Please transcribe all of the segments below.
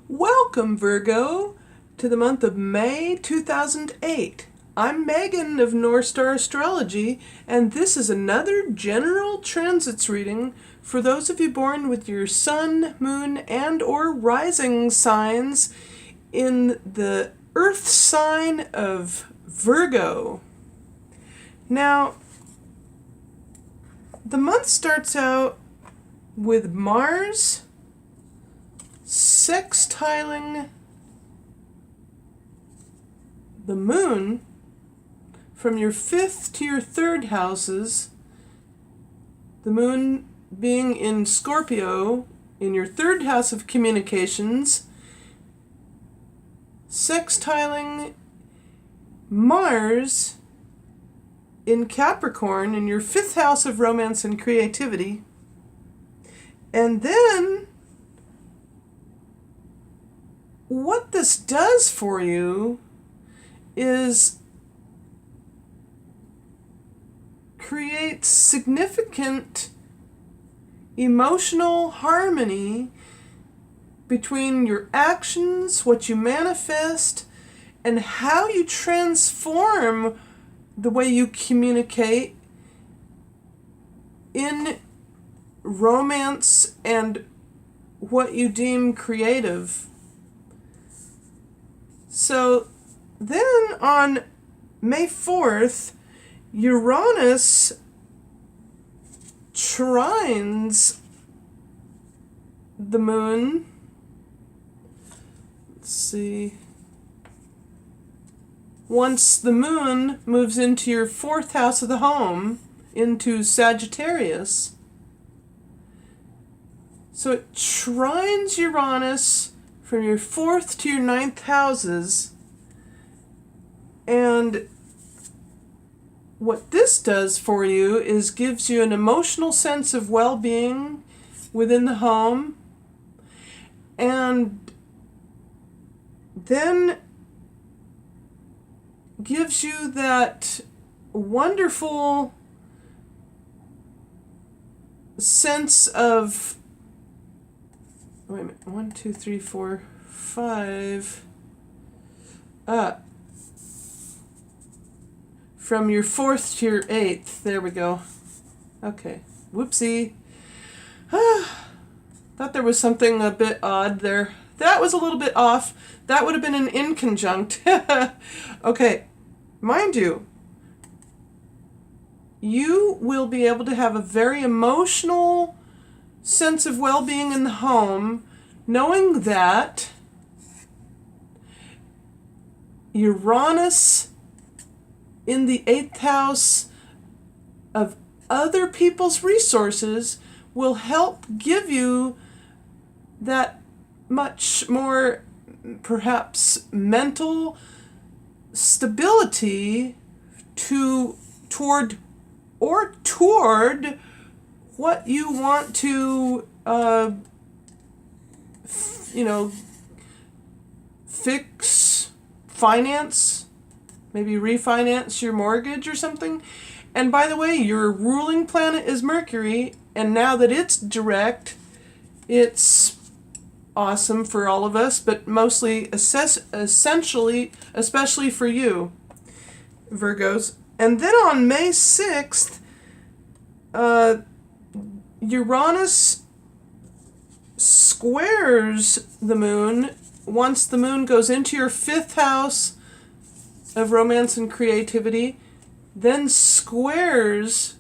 Welcome, Virgo, to the month of May 2008. I'm Megan of North Star Astrology, and this is another general transits reading for those of you born with your sun, moon, and or rising signs in the earth sign of Virgo. Now, the month starts out with Mars sextiling the moon from your 5th to your 3rd houses, the moon being in Scorpio in your 3rd house of communications, sextiling Mars in Capricorn in your 5th house of romance and creativity. And then what this does for you is create significant emotional harmony between your actions, what you manifest, and how you transform the way you communicate in romance and what you deem creative. So then on May 4th, Uranus trines the moon. Let's see. Once the moon moves into your 4th house of the home, into Sagittarius. So it trines Uranus from your 4th to your 9th houses. And what this does for you is gives you an emotional sense of well-being within the home. And then gives you that wonderful sense of, wait a minute, 1, 2, 3, 4, 5, from your 4th to your 8th, there we go. Okay, whoopsie. Thought there was something a bit odd there. That was a little bit off. That would have been an inconjunct. Okay, mind you, you will be able to have a very emotional sense of well-being in the home, knowing that Uranus in the 8th house of other people's resources will help give you that much more, perhaps, mental stability toward what you want to, fix, finance, maybe refinance your mortgage or something. And by the way, your ruling planet is Mercury, and now that it's direct, it's awesome for all of us, but mostly, essentially, especially for you, Virgos. And then on May 6th, Uranus squares the moon once the moon goes into your 5th house of romance and creativity, then squares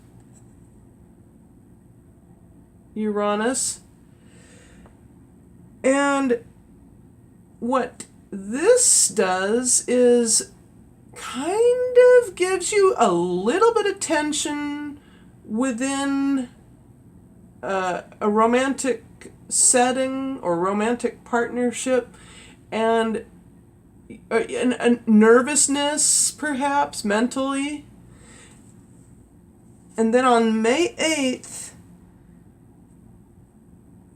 Uranus. And what this does is kind of gives you a little bit of tension within a romantic setting or romantic partnership, and a nervousness, perhaps, mentally. And then on May 8th,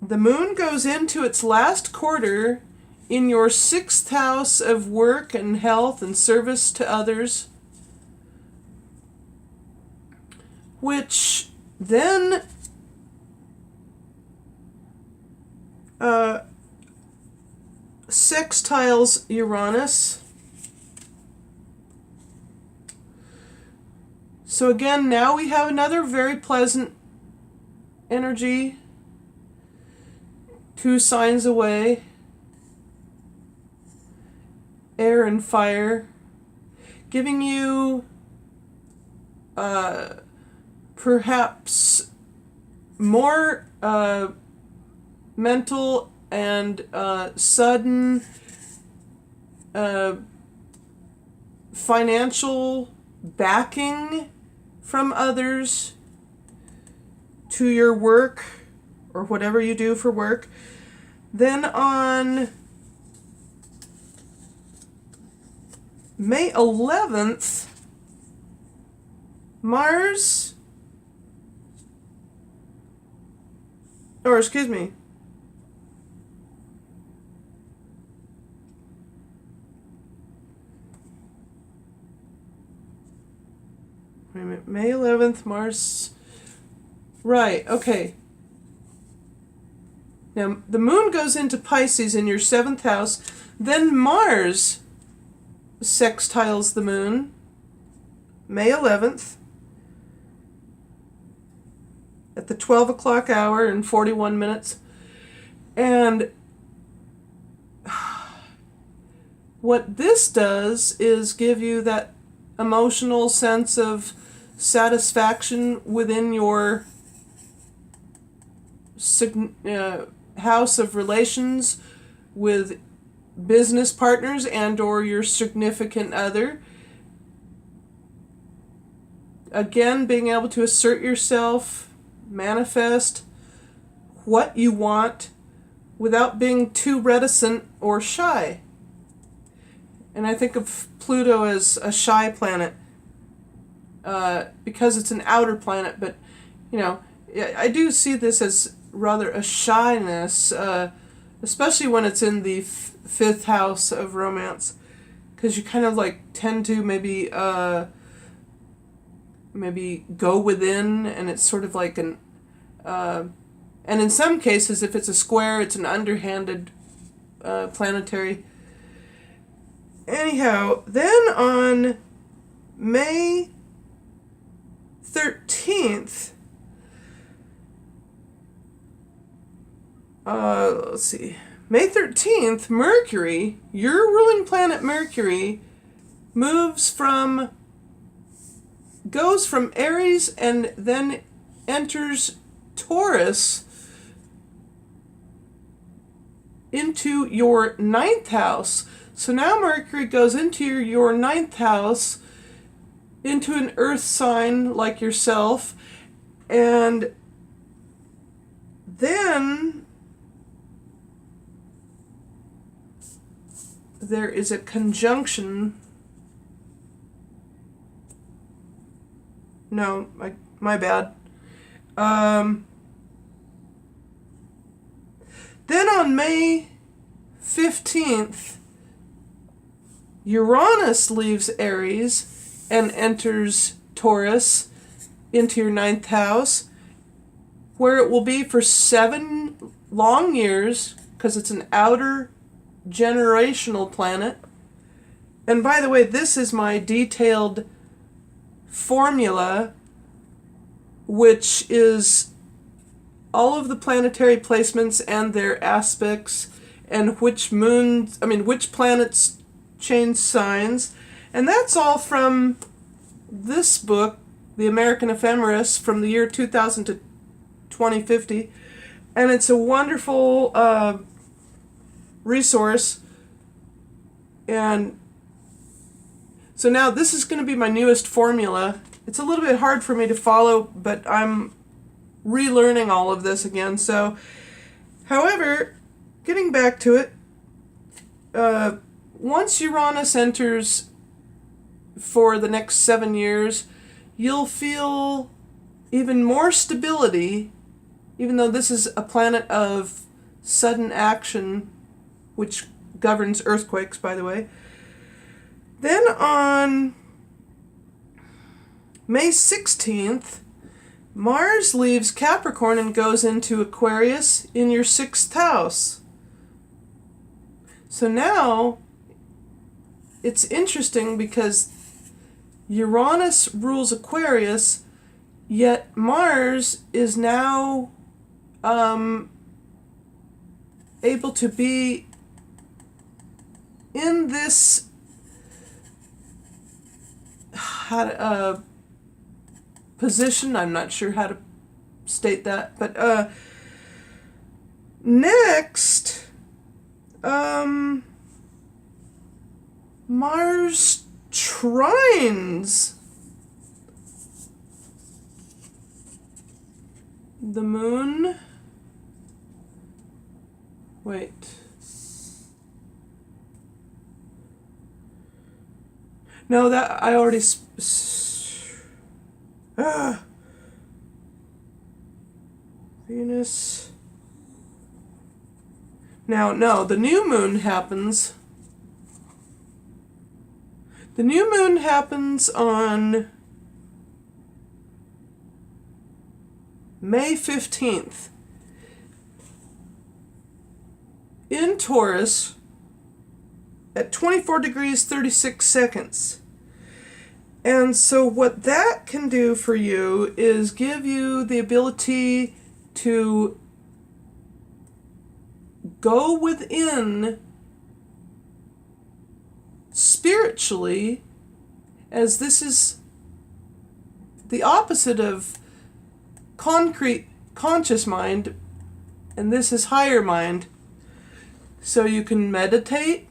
the moon goes into its last quarter in your 6th house of work and health and service to others, which then sextiles Uranus. So again, now we have another very pleasant energy, 2 signs away, air and fire, giving you perhaps more mental and sudden financial backing from others to your work or whatever you do for work. Then on May 11th, Mars, or excuse me, wait a minute, May 11th, Mars, right, okay. Now, the moon goes into Pisces in your 7th house, then Mars sextiles the moon, May 11th, at the 12 o'clock hour and 41 minutes. And what this does is give you that emotional sense of satisfaction within your house of relations with business partners and or your significant other. Again, being able to assert yourself, manifest what you want without being too reticent or shy. And I think of Pluto as a shy planet because it's an outer planet, but you know, I do see this as rather a shyness, especially when it's in the 5th house of romance, because you kind of like tend to maybe go within, and it's sort of like an and in some cases, if it's a square, it's an underhanded planetary. Anyhow, then on May 13th, let's see, May 13th, Mercury, your ruling planet Mercury, goes from Aries and then enters Taurus into your 9th house. So now Mercury goes into your 9th house, into an earth sign like yourself, and then there is a conjunction. No, my bad. Then on May 15th, Uranus leaves Aries and enters Taurus into your 9th house, where it will be for 7 long years, because it's an outer generational planet. And by the way, this is my detailed formula, which is all of the planetary placements and their aspects, and which planets change signs. And that's all from this book, The American Ephemeris, from the year 2000 to 2050. And it's a wonderful resource. And so now this is going to be my newest formula. It's a little bit hard for me to follow, but I'm relearning all of this again. So, however, getting back to it, once Uranus enters for the next 7 years, you'll feel even more stability, even though this is a planet of sudden action, which governs earthquakes, by the way. Then on May 16th, Mars leaves Capricorn and goes into Aquarius in your 6th house. So now it's interesting because Uranus rules Aquarius, yet Mars is now able to be in this position. I'm not sure how to state that, but next, Mars trines the moon. Wait. No, that I already. Venus. Now, no, the new moon happens. The new moon happens on May 15th in Taurus at 24 degrees 36 seconds. And so what that can do for you is give you the ability to go within spiritually, as this is the opposite of concrete conscious mind, and this is higher mind. So you can meditate,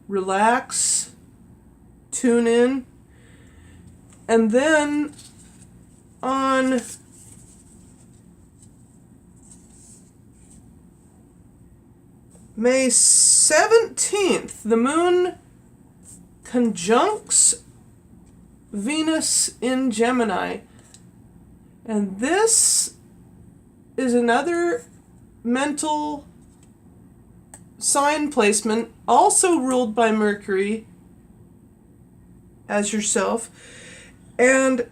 relax, tune in, and then on May 17th, the moon conjuncts Venus in Gemini. And this is another mental sign placement, also ruled by Mercury as yourself. And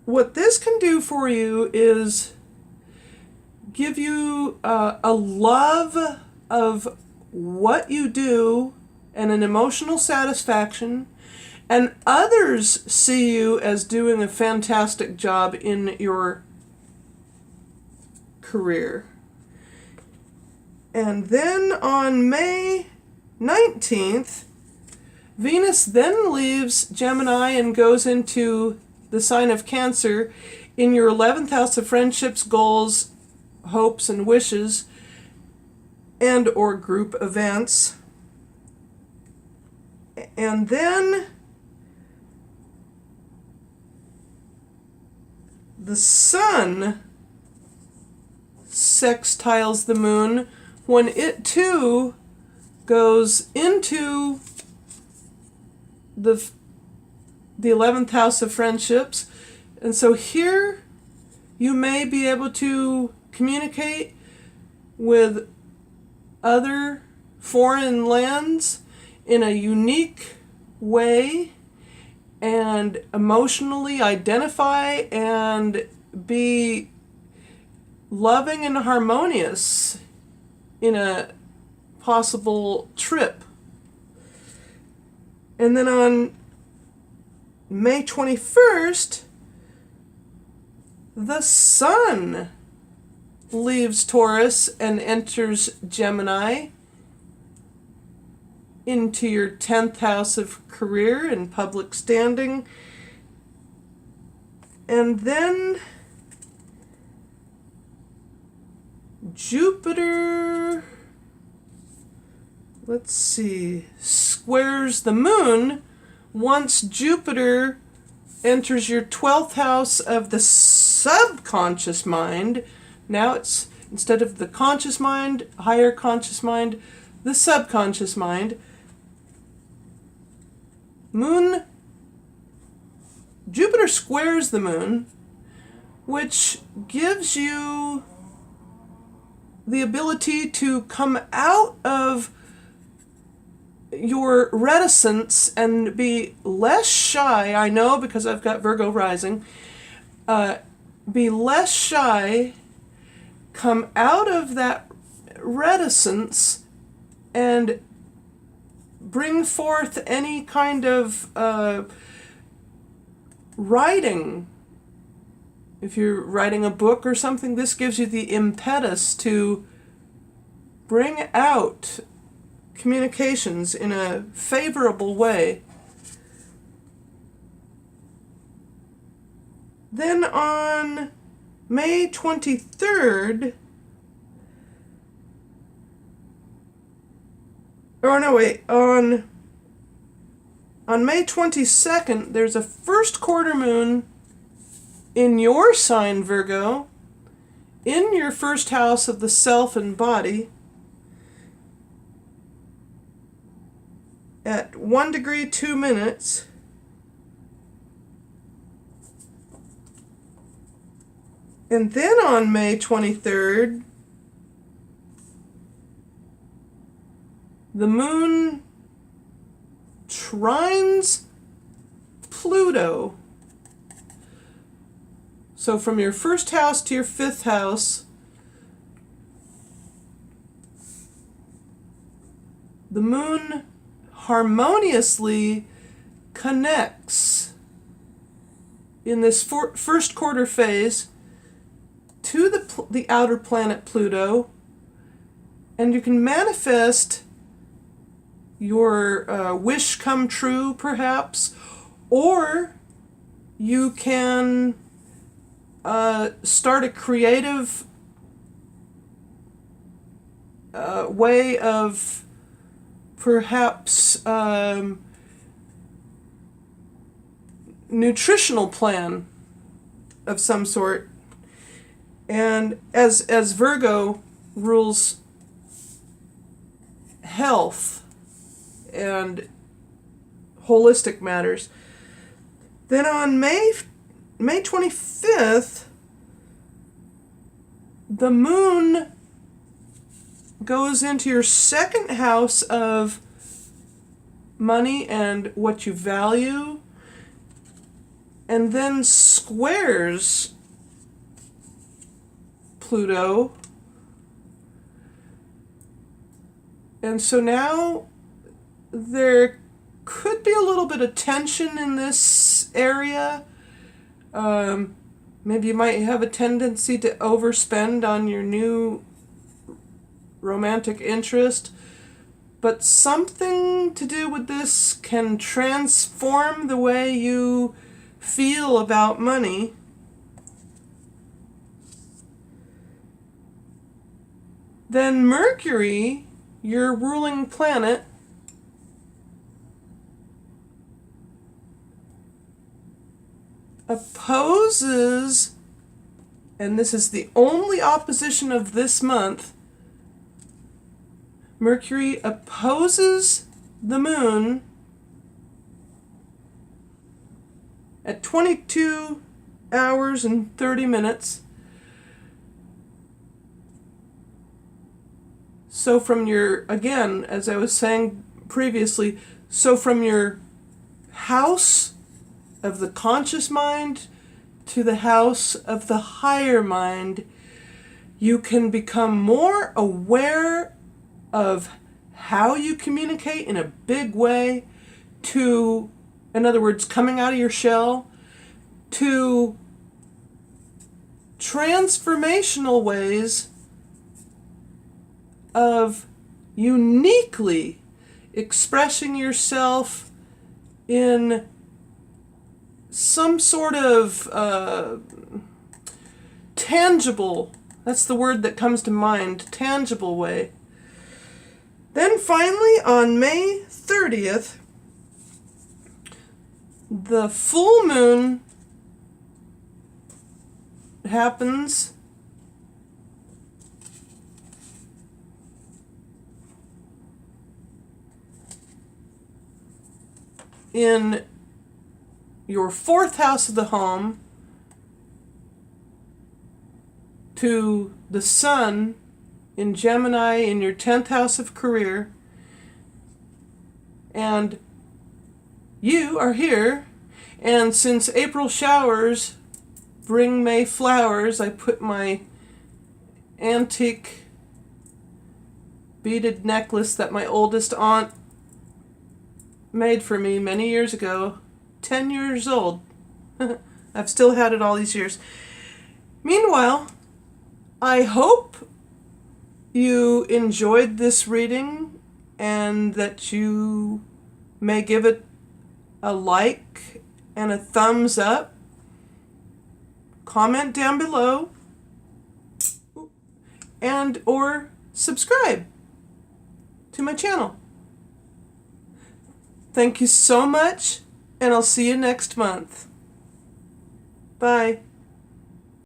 what this can do for you is give you a love of what you do and an emotional satisfaction, and others see you as doing a fantastic job in your career. And then on May 19th, Venus then leaves Gemini and goes into the sign of Cancer in your 11th house of friendships, goals, hopes, and wishes, and or group events. And then the sun sextiles the moon when it too goes into the 11th house of friendships. And so here you may be able to communicate with other foreign lands in a unique way and emotionally identify and be loving and harmonious in a possible trip. And then on May 21st, the sun leaves Taurus and enters Gemini into your 10th house of career and public standing. And then Jupiter, let's see, squares the moon once Jupiter enters your 12th house of the subconscious mind. Now it's, instead of the conscious mind, higher conscious mind, the subconscious mind. Jupiter squares the moon, which gives you the ability to come out of your reticence and be less shy. I know because I've got Virgo rising. Be less shy, come out of that reticence, and bring forth any kind of writing. If you're writing a book or something, this gives you the impetus to bring out communications in a favorable way. Then on May 23rd, on May 22nd, there's a first quarter moon in your sign, Virgo, in your first house of the self and body, at 1 degree 2 minutes. And then on May 23rd, the moon trines Pluto. So from your first house to your fifth house, the moon harmoniously connects in this first quarter phase to the outer planet Pluto, and you can manifest your wish come true, perhaps, or you can start a creative way of perhaps nutritional plan of some sort. And as Virgo rules health and holistic matters, then on May 25th, the moon goes into your second house of money and what you value, and then squares Pluto. And so now there could be a little bit of tension in this area. Maybe you might have a tendency to overspend on your new romantic interest, but something to do with this can transform the way you feel about money. Then Mercury, your ruling planet, opposes, and this is the only opposition of this month, Mercury opposes the moon at 22 hours and 30 minutes. So from your, again, as I was saying previously, so from your house of the conscious mind to the house of the higher mind, you can become more aware of how you communicate in a big way, to, in other words, coming out of your shell, to transformational ways of uniquely expressing yourself in some sort of tangible, that's the word that comes to mind, tangible way. Then finally, on May 30th, the full moon happens in your fourth house of the home to the sun in Gemini in your 10th house of career, and you are here. And since April showers bring May flowers, I put my antique beaded necklace that my oldest aunt made for me many years ago. 10 years old. I've still had it all these years. Meanwhile, I hope you enjoyed this reading and that you may give it a like and a thumbs up. Comment down below and or subscribe to my channel. Thank you so much, and I'll see you next month. Bye.